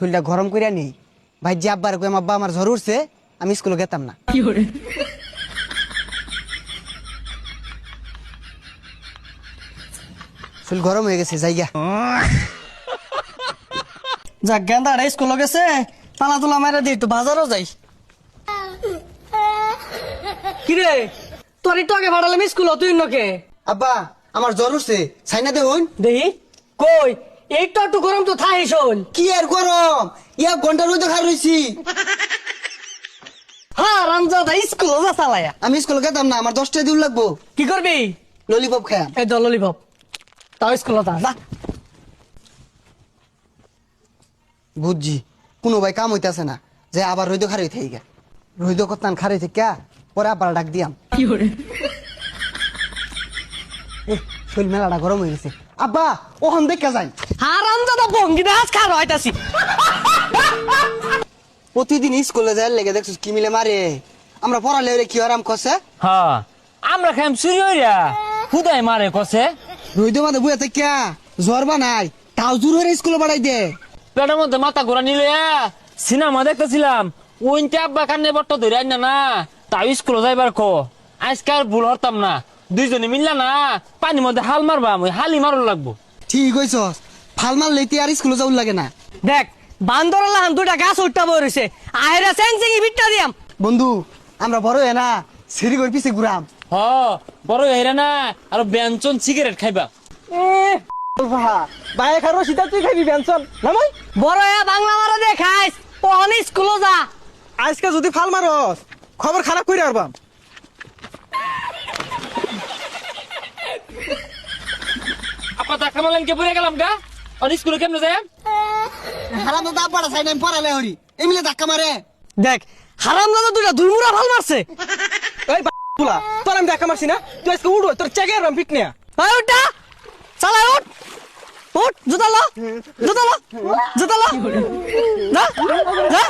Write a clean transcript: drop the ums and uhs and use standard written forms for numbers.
শরীরটা গরম করিয়া নেই ভাই যে আব্বার কই আব্বা আমার জ্বর উঠছে আমি স্কুলে গেতাম না শরীর গরম হয়ে গেছে জায়গা যাক গেন্দা স্কুলে গেছে পালা তোলা মারা দিয়ে একটু বাজারও যাই কিরে তোর একটু আগে ভাড়ালাম স্কুল তুই নকে আব্বা আমার জ্বর উঠছে সাইনা দেখুন দেখি কই একটু একটু গরম তো থাই শোন কি আর গরম ইয়া ঘন্টা রোদ খার রইছি হ্যাঁ রামজাদা স্কুল যা চালায়া আমি স্কুলে গেতাম না আমার 10টা দিন লাগবো কি করবি ললিপপ খায়া এই দল ললিপপ তাও স্কুল যা বুঝছি কোনো ভাই কাম হইতাছে না যে আবার রইদ খারে থেকে গা রইদ কত্তান খারে থেকে পরে আবার ডাক দিয়াম শরীর মেলাটা গরম হয়ে গেছে আব্বা ওখান দেখে যাই হ্যাঁ রামজাদা ভঙ্গি দাস খার হইতাছি প্রতিদিন স্কুলে যায় লেগে দেখছিস কি মিলে মারে আমরা পড়ালে ওরে কি আরাম করছে হ্যাঁ আমরা খাইম চুরি হইরা হুদাই মারে কসে রইদ মাঝে বুয়া থেকে জ্বর বানাই তাও জোর হয়ে স্কুলে বাড়াই দে পেটের মধ্যে মাথা ঘোরা নিলে সিনেমা দেখতেছিলাম ওইনতে আব্বা কান্নে বট্ট ধরে আইনা না তাও স্কুলে যাইবার কো আজকে আর ভুল হরতাম না দুইজনে মিললা না পানির মধ্যে হাল মারবা আমি হালি মারল লাগবো ঠিক হইছস ফাল মাল লইতে আর স্কুলে যাওয়ার লাগে না দেখ বান্দর লাহান দুটা গাছ উঠটা বইছে আহেরা সেন্সিং বিটটা দিয়াম বন্ধু আমরা বড় হয়ে না সিঁড়ি করে পিছে ঘুরাম হ বড় হইরা না আর ব্যঞ্জন সিগারেট খাইবা বাইরে খারো সিধা তুই খাবি বেনসন নামাই বড় বাংলা মারা দে খাইস ওহনি স্কুলে যা আজকে যদি ফাল মারস খবর খারাপ করে আরবাম আপা ধাক্কা মারলেন কে পড়ে গেলাম গা আর স্কুলে কেমনে যায় হারাম তো দাপড়া সাইড আমি পড়ালে হরি এমিলে ধাক্কা মারে দেখ হারাম দাদা দুটা দুলমুরা ভাল মারছে এই পুলা তোর আমি দেখা মারছি না তুই আজকে উড়ো তোর চেকে আরবাম পিট নিয়া ওই উঠটা চালা উঠ উঠ জুতা লো জুতা লো জুতা লো যা যা